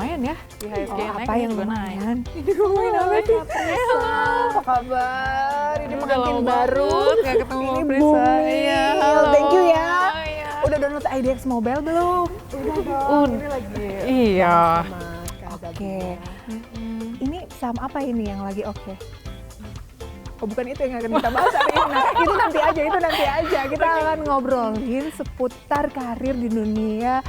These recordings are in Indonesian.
lumayan ya di HSG. Apa yang juga lumayan? naik. Ini ngomongin apa sih? Halo. Apa kabar? Ini Udah pengantin lama baru. banget nggak ketemu Ini Prisa. Bumi. Iya, halo. Thank you ya. Iya. Udah download IDX Mobile belum? Udah dong. Ini lagi. Iya. Oke. Ini saham apa ini yang lagi oke? Oh bukan itu yang akan kita bahas hari ini. Nah, itu nanti aja. Kita akan ngobrolin seputar karir di dunia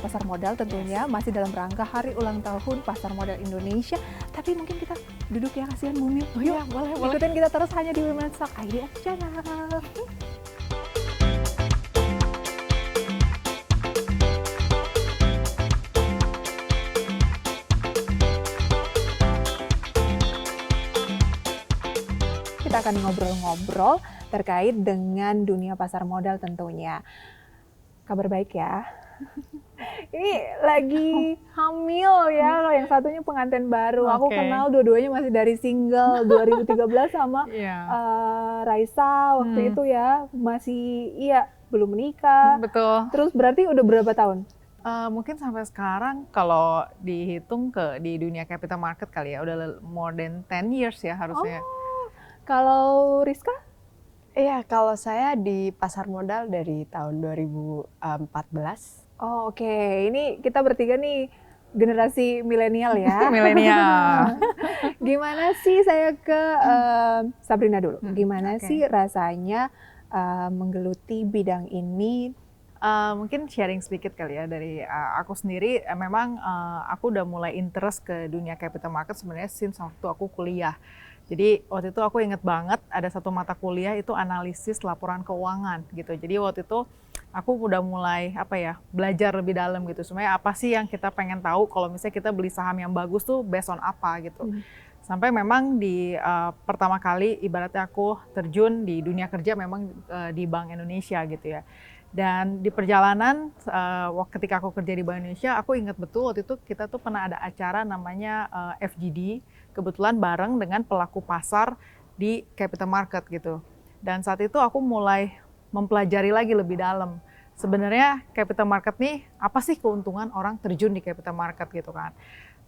pasar modal tentunya. Masih dalam rangka hari ulang tahun Pasar Modal Indonesia. Tapi mungkin kita duduk ya kasihan Bumi. Oh iya, boleh. Ikutin kita terus hanya di Women's Talk IDX Channel. Kita akan ngobrol-ngobrol terkait dengan dunia pasar modal tentunya. Kabar baik ya. Ini lagi hamil ya, kalau yang satunya pengantin baru. Aku kenal dua-duanya masih dari single 2013 sama Raisa waktu itu ya. Masih belum menikah. Betul. Terus berarti udah berapa tahun? Mungkin sampai sekarang kalau dihitung di dunia capital market kali ya, udah more than 10 years ya harusnya. Kalau Rizka? Iya, kalau saya di pasar modal dari tahun 2014. Oh, oke. Ini kita bertiga nih generasi milenial ya. Milenial. Gimana sih saya ke Sabrina dulu. Gimana sih rasanya menggeluti bidang ini? Mungkin sharing sedikit kali ya dari aku sendiri. Memang aku udah mulai interest ke dunia capital market sebenarnya since waktu aku kuliah. Jadi waktu itu aku inget banget ada satu mata kuliah itu analisis laporan keuangan gitu. Jadi waktu itu aku udah mulai belajar lebih dalam gitu. Sebenarnya apa sih yang kita pengen tahu kalau misalnya kita beli saham yang bagus tuh based on apa gitu. Sampai memang di pertama kali ibaratnya aku terjun di dunia kerja memang di Bank Indonesia gitu ya. Dan di perjalanan ketika aku kerja di Bank Indonesia, aku ingat betul waktu itu kita tuh pernah ada acara namanya FGD, kebetulan bareng dengan pelaku pasar di capital market gitu. Dan saat itu aku mulai mempelajari lagi lebih dalam. Sebenarnya capital market nih, apa sih keuntungan orang terjun di capital market gitu kan.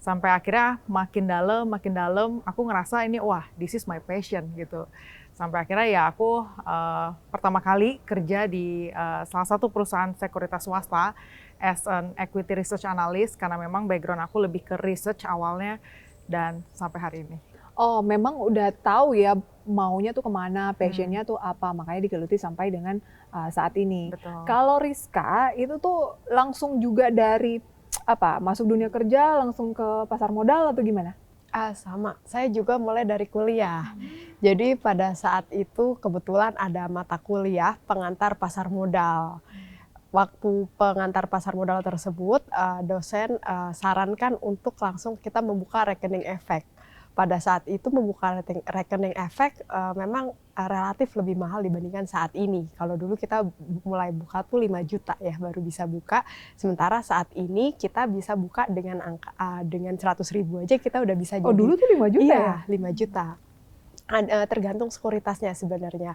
Sampai akhirnya makin dalam, aku ngerasa ini this is my passion gitu. Sampai akhirnya ya aku pertama kali kerja di salah satu perusahaan sekuritas swasta as an equity research analyst karena memang background aku lebih ke research awalnya dan sampai hari ini. Oh, memang udah tahu ya maunya tuh kemana, passionnya tuh apa, makanya digeluti sampai dengan saat ini. Betul. Kalau Rizka itu tuh langsung juga dari masuk dunia kerja langsung ke pasar modal atau gimana? Sama, saya juga mulai dari kuliah. Jadi pada saat itu kebetulan ada mata kuliah pengantar pasar modal. Waktu pengantar pasar modal tersebut, dosen sarankan untuk langsung kita membuka rekening efek. Pada saat itu membuka rekening efek memang relatif lebih mahal dibandingkan saat ini. Kalau dulu kita mulai buka tuh 5 juta ya baru bisa buka. Sementara saat ini kita bisa buka dengan dengan 100.000 aja kita udah bisa. Oh dulu tuh 5 juta ya? 5 juta. Tergantung sekuritasnya sebenarnya.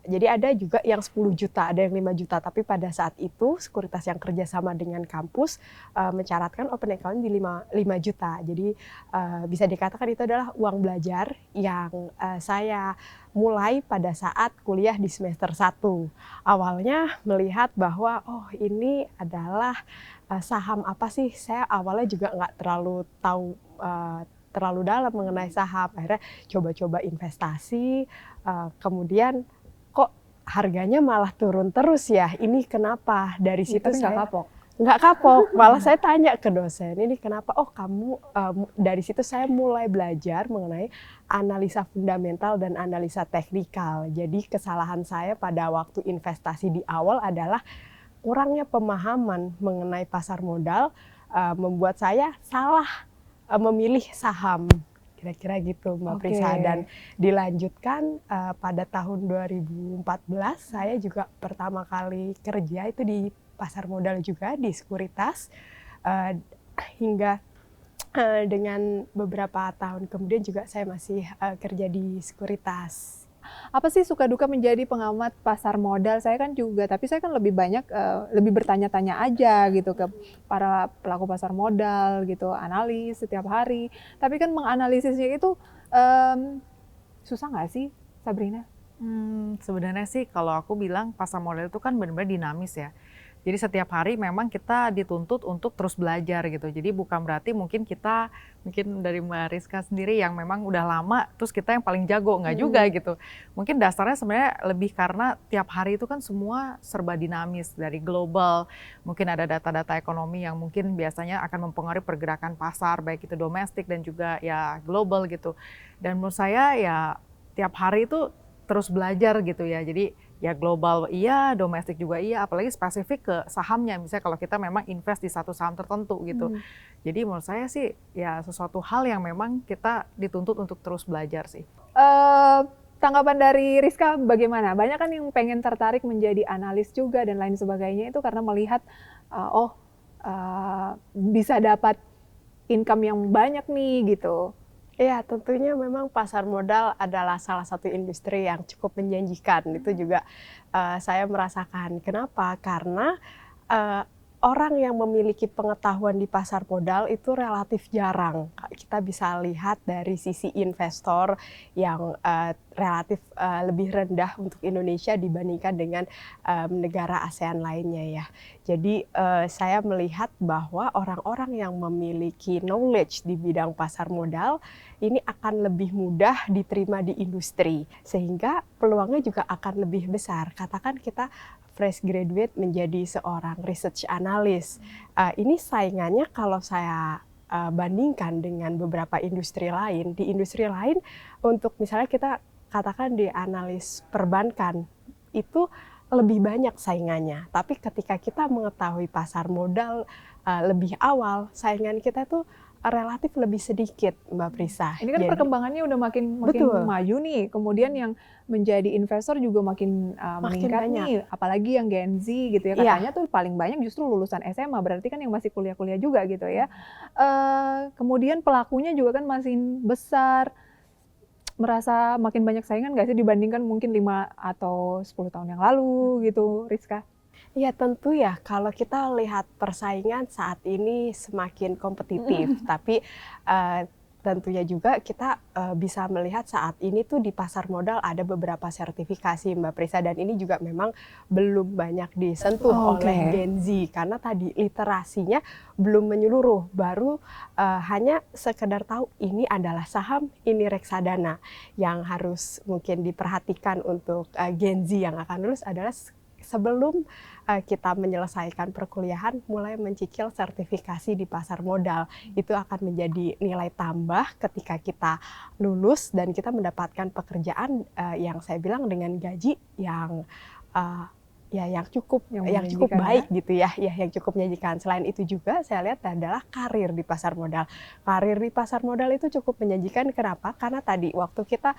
Jadi ada juga yang 10 juta, ada yang 5 juta. Tapi pada saat itu sekuritas yang kerjasama dengan kampus mencaratkan open account di 5 juta. Jadi bisa dikatakan itu adalah uang belajar yang saya mulai pada saat kuliah di semester 1. Awalnya melihat bahwa ini adalah saham apa sih? Saya awalnya juga nggak terlalu tahu terlalu dalam mengenai saham. Akhirnya coba-coba investasi, kemudian kok harganya malah turun terus ya, ini kenapa? Dari situ saya nggak kapok, malah saya tanya ke dosen, ini kenapa? Oh kamu, dari situ saya mulai belajar mengenai analisa fundamental dan analisa teknikal. Jadi kesalahan saya pada waktu investasi di awal adalah kurangnya pemahaman mengenai pasar modal, membuat saya salah memilih saham, kira-kira gitu Mbak Prisa. Dan dilanjutkan pada tahun 2014 saya juga pertama kali kerja itu di pasar modal juga di sekuritas, hingga dengan beberapa tahun kemudian juga saya masih kerja di sekuritas. Apa sih suka duka menjadi pengamat pasar modal? Saya kan juga, tapi saya kan lebih banyak lebih bertanya-tanya aja gitu ke para pelaku pasar modal gitu, analis setiap hari. Tapi kan menganalisisnya itu susah nggak sih, Sabrina? Sebenarnya sih kalau aku bilang pasar modal itu kan benar-benar dinamis ya. Jadi setiap hari memang kita dituntut untuk terus belajar gitu. Jadi bukan berarti mungkin dari Mbak Rizka sendiri yang memang udah lama, terus kita yang paling jago, nggak juga gitu. Mungkin dasarnya sebenarnya lebih karena tiap hari itu kan semua serba dinamis, dari global, mungkin ada data-data ekonomi yang mungkin biasanya akan mempengaruhi pergerakan pasar, baik itu domestik dan juga ya global gitu. Dan menurut saya ya tiap hari itu terus belajar gitu ya. Jadi ya global iya, domestik juga iya, apalagi spesifik ke sahamnya. Misalnya kalau kita memang invest di satu saham tertentu gitu. Jadi menurut saya sih ya sesuatu hal yang memang kita dituntut untuk terus belajar sih. Tanggapan dari Rizka bagaimana? Banyak kan yang pengen tertarik menjadi analis juga dan lain sebagainya itu karena melihat bisa dapat income yang banyak nih gitu. Iya, tentunya memang pasar modal adalah salah satu industri yang cukup menjanjikan. Itu juga saya merasakan. Kenapa? Karena orang yang memiliki pengetahuan di pasar modal itu relatif jarang. Kita bisa lihat dari sisi investor yang relatif lebih rendah untuk Indonesia dibandingkan dengan negara ASEAN lainnya ya. Jadi saya melihat bahwa orang-orang yang memiliki knowledge di bidang pasar modal ini akan lebih mudah diterima di industri, sehingga peluangnya juga akan lebih besar. Katakan kita fresh graduate menjadi seorang research analyst. Ini saingannya kalau saya bandingkan dengan beberapa industri lain. Di industri lain untuk misalnya kita katakan di analis perbankan, itu lebih banyak saingannya. Tapi ketika kita mengetahui pasar modal lebih awal, saingan kita tuh relatif lebih sedikit, Mbak Prisa. Ini kan perkembangannya udah makin maju nih. Kemudian yang menjadi investor juga makin meningkat banyak nih. Apalagi yang Gen Z gitu ya. Katanya tuh paling banyak justru lulusan SMA. Berarti kan yang masih kuliah-kuliah juga gitu ya. Kemudian pelakunya juga kan masih besar. Merasa makin banyak saingan nggak sih dibandingkan mungkin 5 atau 10 tahun yang lalu gitu, Rizka? Ya tentu ya, kalau kita lihat persaingan saat ini semakin kompetitif, tapi tentunya juga kita bisa melihat saat ini tuh di pasar modal ada beberapa sertifikasi, Mbak Prisa, dan ini juga memang belum banyak disentuh oleh Gen Z, karena tadi literasinya belum menyeluruh, baru hanya sekedar tahu ini adalah saham, ini reksadana. Yang harus mungkin diperhatikan untuk Gen Z yang akan lulus adalah sebelum kita menyelesaikan perkuliahan, mulai mencicil sertifikasi di pasar modal. Itu akan menjadi nilai tambah ketika kita lulus dan kita mendapatkan pekerjaan yang saya bilang dengan gaji yang yang cukup baik gitu ya, yang cukup menjanjikan. Selain itu juga saya lihat adalah karir di pasar modal. Karir di pasar modal itu cukup menjanjikan. Kenapa? Karena tadi waktu kita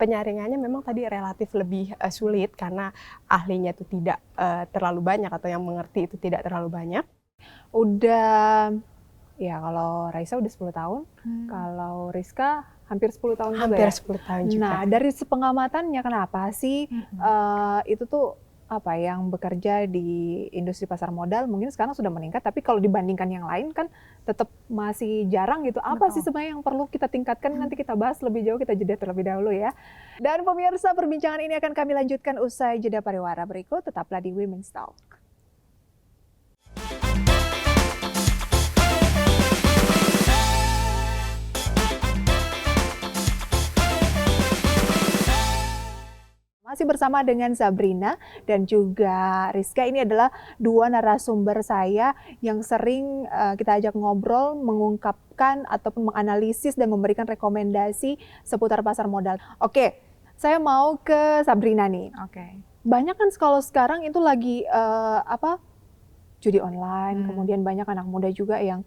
penyaringannya memang tadi relatif lebih sulit karena ahlinya itu tidak terlalu banyak atau yang mengerti itu tidak terlalu banyak. Udah ya, kalau Raisa udah 10 tahun, kalau Rizka hampir 10 tahun juga. Hampir 10 tahun juga. Nah, dari sepengamatannya kenapa sih itu tuh apa yang bekerja di industri pasar modal mungkin sekarang sudah meningkat, tapi kalau dibandingkan yang lain kan tetap masih jarang gitu. Apa sih sebenarnya yang perlu kita tingkatkan? Nanti kita bahas lebih jauh, kita jeda terlebih dahulu ya. Dan pemirsa, perbincangan ini akan kami lanjutkan usai jeda pariwara berikut. Tetaplah di Women's Talk. Masih bersama dengan Sabrina dan juga Rizka. Ini adalah dua narasumber saya yang sering kita ajak ngobrol, mengungkapkan ataupun menganalisis dan memberikan rekomendasi seputar pasar modal. Oke, saya mau ke Sabrina nih. Banyak kan kalau sekarang itu lagi judi online, kemudian banyak anak muda juga yang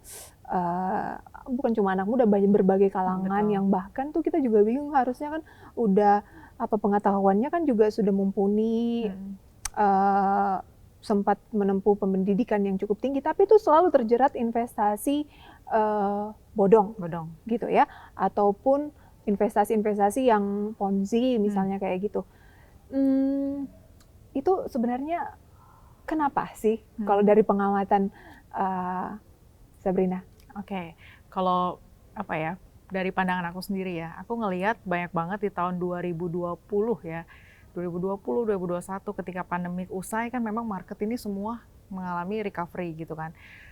bukan cuma anak muda, banyak berbagai kalangan yang bahkan tuh kita juga bingung, harusnya kan udah pengetahuannya kan juga sudah mumpuni, sempat menempuh pendidikan yang cukup tinggi, tapi itu selalu terjerat investasi bodong gitu ya, ataupun investasi-investasi yang Ponzi misalnya kayak gitu. Itu sebenarnya kenapa sih kalau dari pengamatan Sabrina? Oke, kalau apa ya, dari pandangan aku sendiri ya, aku ngelihat banyak banget di tahun 2020 ya, 2020, 2021 ketika pandemik usai kan memang market ini semua mengalami recovery gitu kan.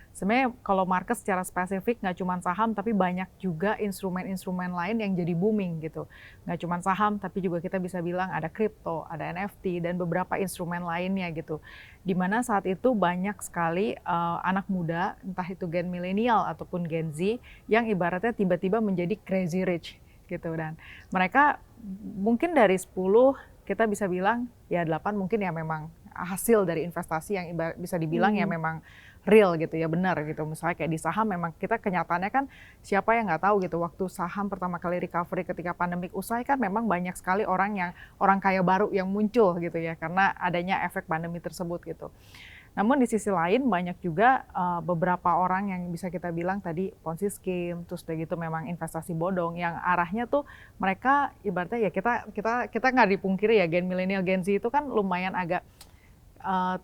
Sebenarnya kalau market secara spesifik nggak cuma saham tapi banyak juga instrumen-instrumen lain yang jadi booming gitu. Nggak cuma saham tapi juga kita bisa bilang ada kripto, ada NFT dan beberapa instrumen lainnya gitu. Dimana saat itu banyak sekali anak muda, entah itu gen milenial ataupun gen Z yang ibaratnya tiba-tiba menjadi crazy rich gitu, dan mereka mungkin dari 10 kita bisa bilang ya 8 mungkin ya memang hasil dari investasi yang bisa dibilang ya memang real gitu ya, benar gitu. Misalnya kayak di saham memang kita kenyataannya kan siapa yang nggak tahu gitu waktu saham pertama kali recovery ketika pandemik usai kan memang banyak sekali orang kaya baru yang muncul gitu ya karena adanya efek pandemi tersebut gitu. Namun di sisi lain banyak juga beberapa orang yang bisa kita bilang tadi Ponzi scheme, terus udah gitu memang investasi bodong yang arahnya tuh mereka ibaratnya ya kita nggak dipungkiri ya gen milenial Gen Z itu kan lumayan agak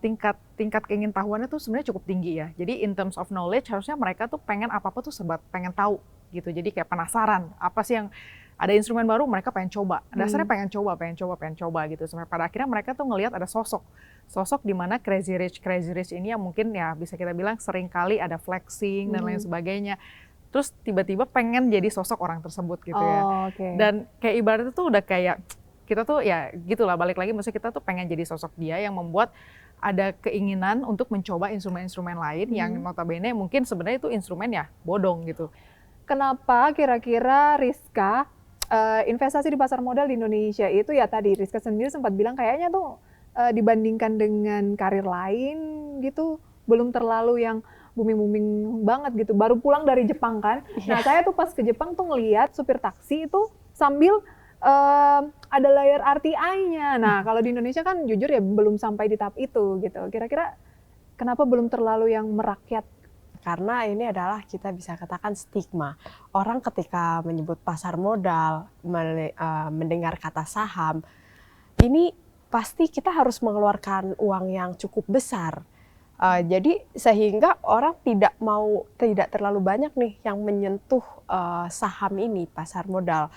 tingkat keingintahuannya tuh sebenarnya cukup tinggi ya. Jadi in terms of knowledge harusnya mereka tuh pengen apa-apa tuh sebat pengen tahu gitu. Jadi kayak penasaran apa sih yang ada instrumen baru mereka pengen coba. Dasarnya pengen coba gitu. Sampai pada akhirnya mereka tuh ngelihat ada sosok di mana crazy rich ini yang mungkin ya bisa kita bilang sering kali ada flexing dan lain sebagainya. Terus tiba-tiba pengen jadi sosok orang tersebut gitu ya. Dan kayak ibaratnya tuh udah kayak kita tuh ya gitulah, balik lagi maksudnya kita tuh pengen jadi sosok dia yang membuat ada keinginan untuk mencoba instrumen-instrumen lain yang notabene mungkin sebenarnya itu instrumen ya bodong gitu. Kenapa kira-kira Rizka investasi di pasar modal di Indonesia itu ya tadi Rizka sendiri sempat bilang kayaknya tuh dibandingkan dengan karir lain gitu belum terlalu yang booming-booming banget gitu. Baru pulang dari Jepang kan. Nah saya tuh pas ke Jepang tuh ngeliat supir taksi itu sambil ada layar RTI-nya. Nah, kalau di Indonesia kan jujur ya belum sampai di tahap itu gitu. Kira-kira kenapa belum terlalu yang merakyat? Karena ini adalah kita bisa katakan stigma. Orang ketika menyebut pasar modal, mendengar kata saham, ini pasti kita harus mengeluarkan uang yang cukup besar. Jadi sehingga orang tidak terlalu banyak nih yang menyentuh saham ini, pasar modal.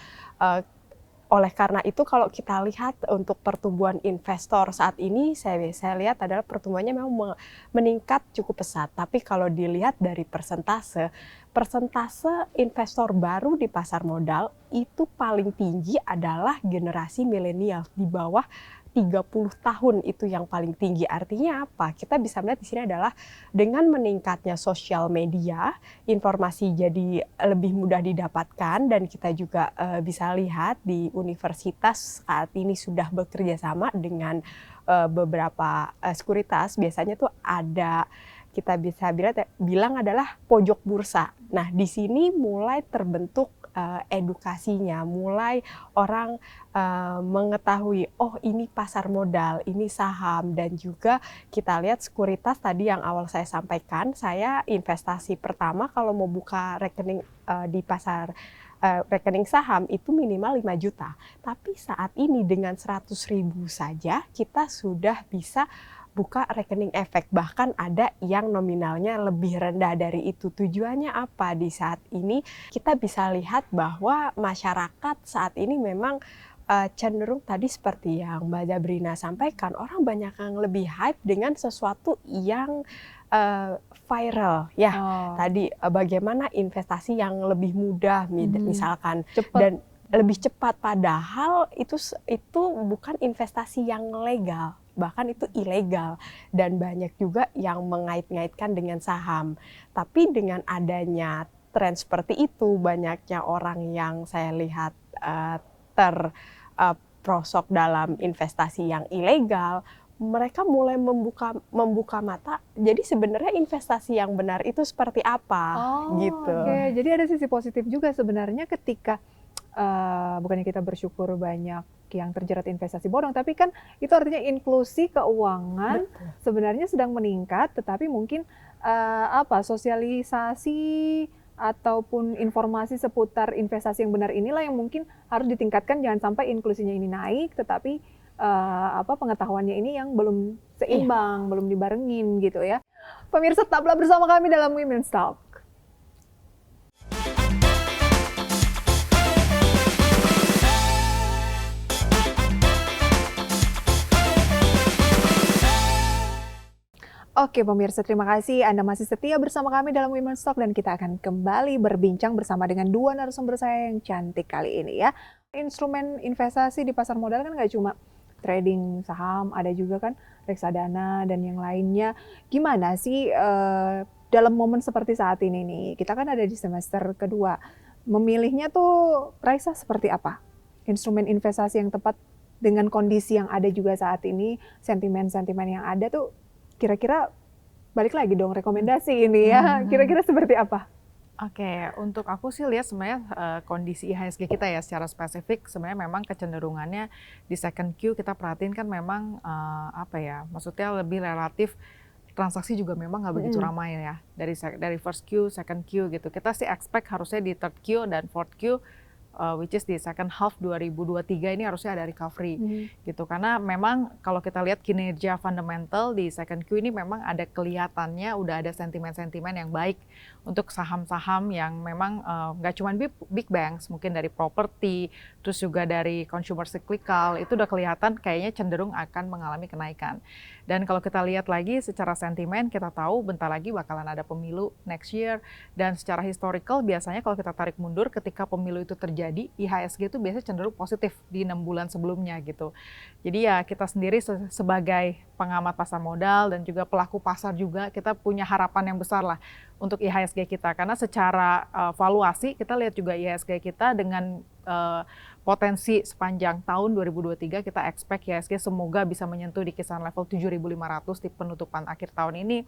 Oleh karena itu kalau kita lihat untuk pertumbuhan investor saat ini saya lihat adalah pertumbuhannya memang meningkat cukup pesat. Tapi kalau dilihat dari persentase investor baru di pasar modal itu paling tinggi adalah generasi milenial di bawah 30 tahun itu yang paling tinggi. Artinya apa? Kita bisa melihat di sini adalah dengan meningkatnya sosial media, informasi jadi lebih mudah didapatkan dan kita juga bisa lihat di universitas saat ini sudah bekerja sama dengan beberapa sekuritas. Biasanya tuh ada kita bisa bilang adalah pojok bursa. Nah, di sini mulai terbentuk edukasinya, mulai orang mengetahui, oh ini pasar modal, ini saham, dan juga kita lihat sekuritas tadi yang awal saya sampaikan, saya investasi pertama kalau mau buka rekening di pasar rekening saham itu minimal 5 juta. Tapi saat ini dengan 100.000 saja kita sudah bisa buka rekening efek, bahkan ada yang nominalnya lebih rendah dari itu. Tujuannya apa? Di saat ini kita bisa lihat bahwa masyarakat saat ini memang cenderung tadi seperti yang Mbak Sabrina sampaikan, orang banyak yang lebih hype dengan sesuatu yang viral ya. Tadi bagaimana investasi yang lebih mudah misalkan dan lebih cepat, padahal itu bukan investasi yang legal, bahkan itu ilegal, dan banyak juga yang mengait-ngaitkan dengan saham. Tapi dengan adanya tren seperti itu, banyaknya orang yang saya lihat terperosok dalam investasi yang ilegal, mereka mulai membuka mata. Jadi sebenarnya investasi yang benar itu seperti apa gitu. Jadi ada sisi positif juga sebenarnya ketika bukannya kita bersyukur banyak yang terjerat investasi bodong, tapi kan itu artinya inklusi keuangan sebenarnya sedang meningkat, tetapi mungkin sosialisasi ataupun informasi seputar investasi yang benar inilah yang mungkin harus ditingkatkan, jangan sampai inklusinya ini naik tetapi pengetahuannya ini yang belum seimbang, belum dibarengin gitu ya. Pemirsa, tetaplah bersama kami dalam Women's Talk. Oke pemirsa, terima kasih Anda masih setia bersama kami dalam Women's Talk dan kita akan kembali berbincang bersama dengan dua narasumber saya yang cantik kali ini ya. Instrumen investasi di pasar modal kan nggak cuma trading saham, ada juga kan reksadana dan yang lainnya. Gimana sih dalam momen seperti saat ini nih, kita kan ada di semester kedua, memilihnya tuh Raisa seperti apa? Instrumen investasi yang tepat dengan kondisi yang ada juga saat ini, sentimen-sentimen yang ada tuh kira-kira balik lagi dong rekomendasi ini ya, kira-kira seperti apa? Oke, untuk aku sih lihat sebenarnya kondisi IHSG kita ya secara spesifik sebenarnya memang kecenderungannya di second Q kita perhatiin kan memang maksudnya lebih relatif transaksi juga memang nggak begitu ramai ya dari first Q, second Q gitu. Kita sih expect harusnya di third Q dan fourth Q which is di second half 2023 ini harusnya ada recovery gitu, karena memang kalau kita lihat kinerja fundamental di second Q ini memang ada kelihatannya udah ada sentimen-sentimen yang baik untuk saham-saham yang memang nggak cuma big banks, mungkin dari properti, terus juga dari consumer cyclical, itu udah kelihatan kayaknya cenderung akan mengalami kenaikan. Dan kalau kita lihat lagi secara sentimen, kita tahu bentar lagi bakalan ada pemilu next year, dan secara historical biasanya kalau kita tarik mundur ketika pemilu itu terjadi, IHSG itu biasanya cenderung positif di 6 bulan sebelumnya gitu. Jadi ya kita sendiri sebagai pengamat pasar modal dan juga pelaku pasar juga, kita punya harapan yang besar lah untuk IHSG kita, karena secara valuasi kita lihat juga IHSG kita dengan potensi sepanjang tahun 2023 kita expect IHSG semoga bisa menyentuh di kisaran level 7.500 di penutupan akhir tahun ini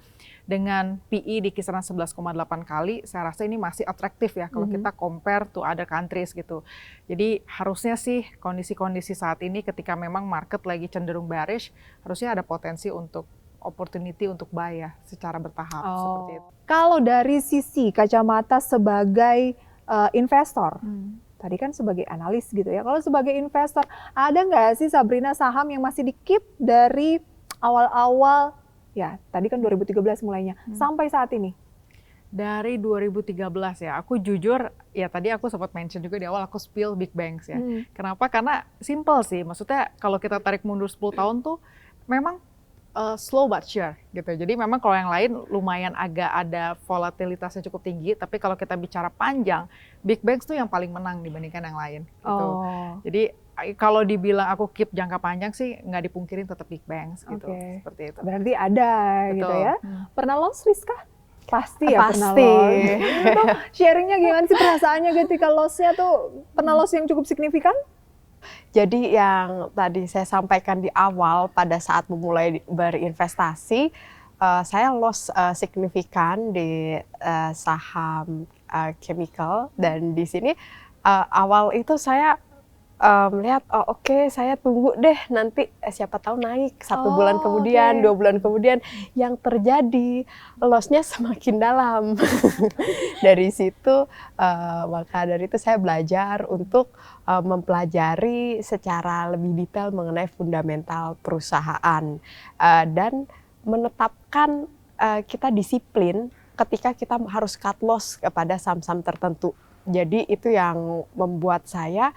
dengan PE di kisaran 11,8 kali. Saya rasa ini masih atraktif ya kalau kita compare to other countries gitu. Jadi harusnya sih kondisi-kondisi saat ini ketika memang market lagi cenderung bearish, harusnya ada potensi untuk opportunity untuk buy ya secara bertahap seperti itu. Kalau dari sisi kacamata sebagai investor, tadi kan sebagai analis gitu ya. Kalau sebagai investor, ada nggak sih Sabrina saham yang masih di-keep dari awal-awal, ya tadi kan 2013 mulainya, sampai saat ini? Dari 2013 ya, aku jujur, ya tadi aku sempat mention juga di awal aku spill big banks ya. Kenapa? Karena simple sih, maksudnya kalau kita tarik mundur 10 tahun tuh memang slow but sure gitu. Jadi memang kalau yang lain lumayan agak ada volatilitasnya cukup tinggi, tapi kalau kita bicara panjang, big banks tuh yang paling menang dibandingkan yang lain gitu. Jadi kalau dibilang aku keep jangka panjang sih nggak dipungkirin tetap big banks gitu. Seperti itu. Berarti ada gitu ya. Pernah loss risk kah? Pasti ya pernah Pasti. loss. Itu sharingnya gimana sih perasaannya ketika lossnya tuh, pernah loss yang cukup signifikan? Jadi yang tadi saya sampaikan di awal pada saat memulai berinvestasi, saya loss signifikan di saham chemical, dan di sini awal itu saya melihat oke, saya tunggu deh nanti siapa tahu naik 1 bulan kemudian, 2 bulan kemudian. Yang terjadi lossnya semakin dalam. Dari situ maka dari itu saya belajar untuk mempelajari secara lebih detail mengenai fundamental perusahaan dan menetapkan kita disiplin ketika kita harus cut loss kepada saham-saham tertentu. Jadi itu yang membuat saya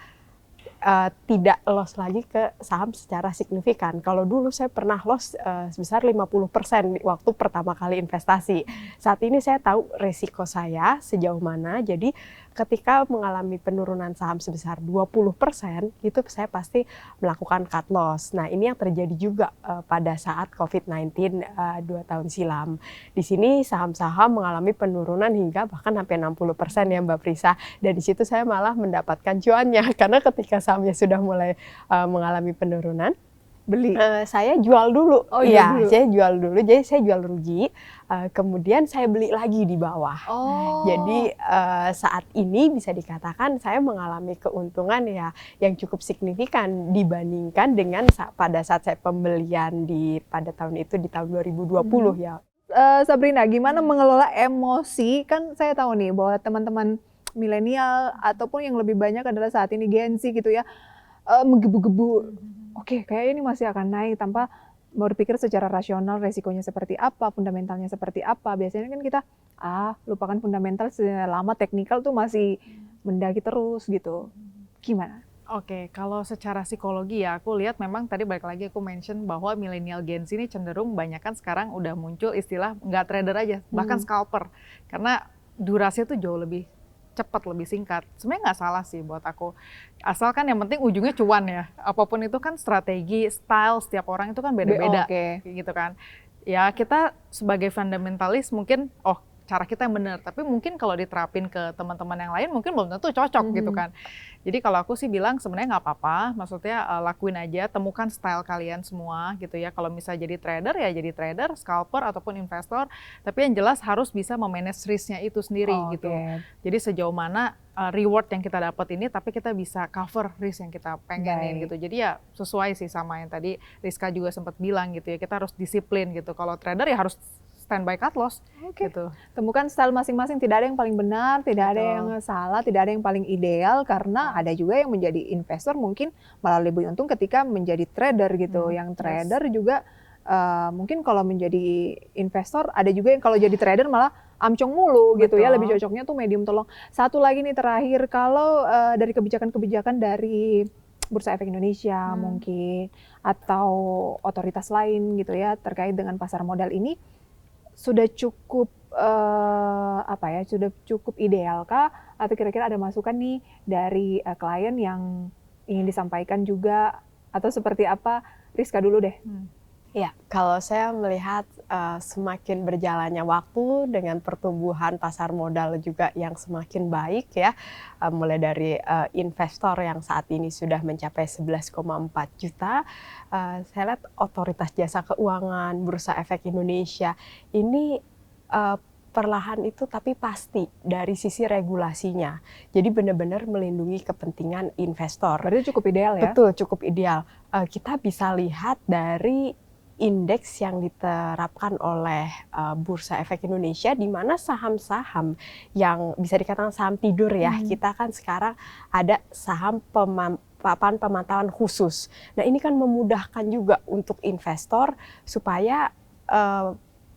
tidak loss lagi ke saham secara signifikan. Kalau dulu saya pernah loss sebesar 50% waktu pertama kali investasi. Saat ini saya tahu resiko saya sejauh mana, jadi ketika mengalami penurunan saham sebesar 20%, itu saya pasti melakukan cut loss. Nah, ini yang terjadi juga pada saat COVID-19 2 tahun silam. Di sini saham-saham mengalami penurunan hingga bahkan sampai 60% ya Mbak Prisa. Dan di situ saya malah mendapatkan cuannya, karena ketika sahamnya sudah mulai mengalami penurunan, Beli. Saya jual dulu. Iya, saya jual dulu. Jadi saya jual rugi, kemudian saya beli lagi di bawah. Jadi saat ini bisa dikatakan saya mengalami keuntungan ya yang cukup signifikan dibandingkan dengan pada saat saya pembelian pada tahun itu di tahun 2020 ya. Sabrina, gimana mengelola emosi? Kan saya tahu nih bahwa teman-teman milenial ataupun yang lebih banyak adalah saat ini Gen Z gitu ya, menggebu-gebu. Oke, kayak ini masih akan naik tanpa berpikir secara rasional resikonya seperti apa, fundamentalnya seperti apa. Biasanya kan kita lupakan fundamental selama teknikal tuh masih mendaki terus gitu. Gimana? Oke, kalau secara psikologi ya, aku lihat memang tadi balik lagi aku mention bahwa milenial Gen Z ini cenderung banyakan sekarang udah muncul istilah nggak trader aja, bahkan scalper. Karena durasinya tuh jauh lebih cepat, lebih singkat. Sebenarnya nggak salah sih buat aku. Asalkan yang penting ujungnya cuan ya. Apapun itu kan strategi, style setiap orang itu kan beda-beda. Oke. Gitu kan. Ya kita sebagai fundamentalis mungkin, cara kita yang benar. Tapi mungkin kalau diterapin ke teman-teman yang lain mungkin belum tentu cocok gitu kan. Jadi kalau aku sih bilang sebenarnya nggak apa-apa, maksudnya lakuin aja, temukan style kalian semua gitu ya. Kalau misalnya jadi trader ya jadi trader, scalper ataupun investor. Tapi yang jelas harus bisa memanage risk-nya itu sendiri gitu. Jadi sejauh mana reward yang kita dapat ini, tapi kita bisa cover risk yang kita pengenin gitu. Jadi ya sesuai sih sama yang tadi Rizka juga sempat bilang gitu ya. Kita harus disiplin gitu. Kalau trader ya harus standby cut loss gitu. Temukan style masing-masing, tidak ada yang paling benar, tidak ada yang salah, tidak ada yang paling ideal, karena ada juga yang menjadi investor mungkin malah lebih untung ketika menjadi trader gitu. Yang trader juga mungkin kalau menjadi investor, ada juga yang kalau jadi trader malah amcong mulu gitu ya, lebih cocoknya tuh medium tolong. Satu lagi nih terakhir, kalau dari kebijakan-kebijakan dari Bursa Efek Indonesia mungkin atau otoritas lain gitu ya terkait dengan pasar modal ini, sudah cukup sudah cukup idealkah, atau kira-kira ada masukan nih dari klien yang ingin disampaikan juga, atau seperti apa? Rizka dulu deh. Ya, kalau saya melihat semakin berjalannya waktu dengan pertumbuhan pasar modal juga yang semakin baik ya, mulai dari investor yang saat ini sudah mencapai 11,4 juta, saya lihat otoritas jasa keuangan, Bursa Efek Indonesia ini perlahan itu tapi pasti dari sisi regulasinya. Jadi benar-benar melindungi kepentingan investor. Berarti cukup ideal ya? Betul, cukup ideal. Kita bisa lihat dari indeks yang diterapkan oleh Bursa Efek Indonesia, di mana saham-saham yang bisa dikatakan saham tidur ya, kita kan sekarang ada saham papan pemantauan khusus. Nah ini kan memudahkan juga untuk investor supaya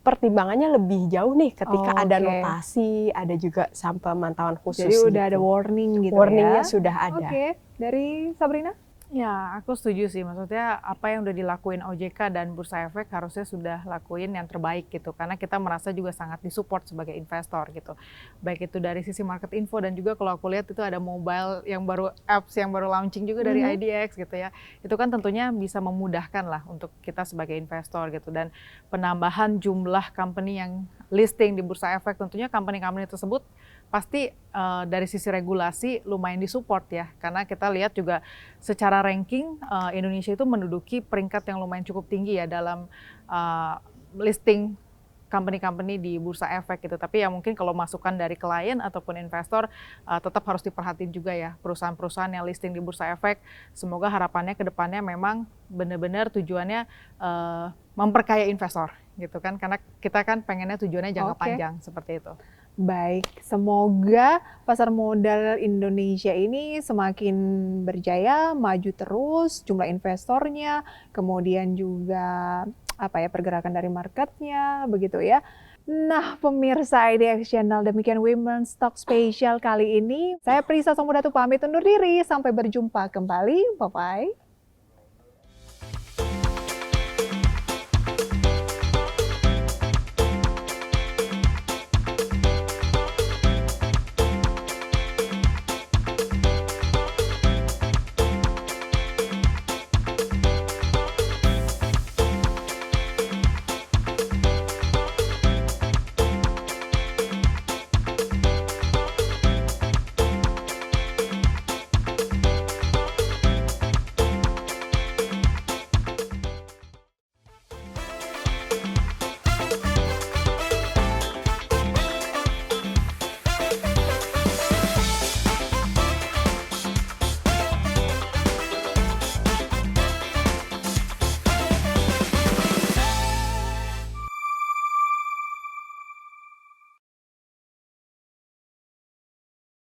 pertimbangannya lebih jauh nih ketika ada notasi, ada juga saham pemantauan khusus. Jadi udah gitu. ada warning gitu. Warningnya sudah ada. Oke, dari Sabrina? Ya, aku setuju sih. Maksudnya apa yang udah dilakuin OJK dan Bursa Efek harusnya sudah lakuin yang terbaik gitu. Karena kita merasa juga sangat disupport sebagai investor gitu. Baik itu dari sisi market info, dan juga kalau aku lihat itu ada mobile yang baru, apps yang baru launching juga dari IDX gitu ya. Itu kan tentunya bisa memudahkan lah untuk kita sebagai investor gitu. Dan penambahan jumlah company yang listing di Bursa Efek, tentunya company-company tersebut pasti dari sisi regulasi lumayan disupport ya, karena kita lihat juga secara ranking Indonesia itu menduduki peringkat yang lumayan cukup tinggi ya dalam listing company-company di Bursa Efek gitu. Tapi ya mungkin kalau masukan dari klien ataupun investor tetap harus diperhatiin juga ya perusahaan-perusahaan yang listing di Bursa Efek. Semoga harapannya ke depannya memang benar-benar tujuannya memperkaya investor gitu kan, karena kita kan pengennya tujuannya jangka panjang seperti itu. Baik, semoga pasar modal Indonesia ini semakin berjaya, maju terus, jumlah investornya, kemudian juga pergerakan dari marketnya, begitu ya. Nah, pemirsa IDX Channel, demikian Women's Talk Special kali ini. Saya Prisa Samudatu pamit undur diri, sampai berjumpa kembali, bye-bye.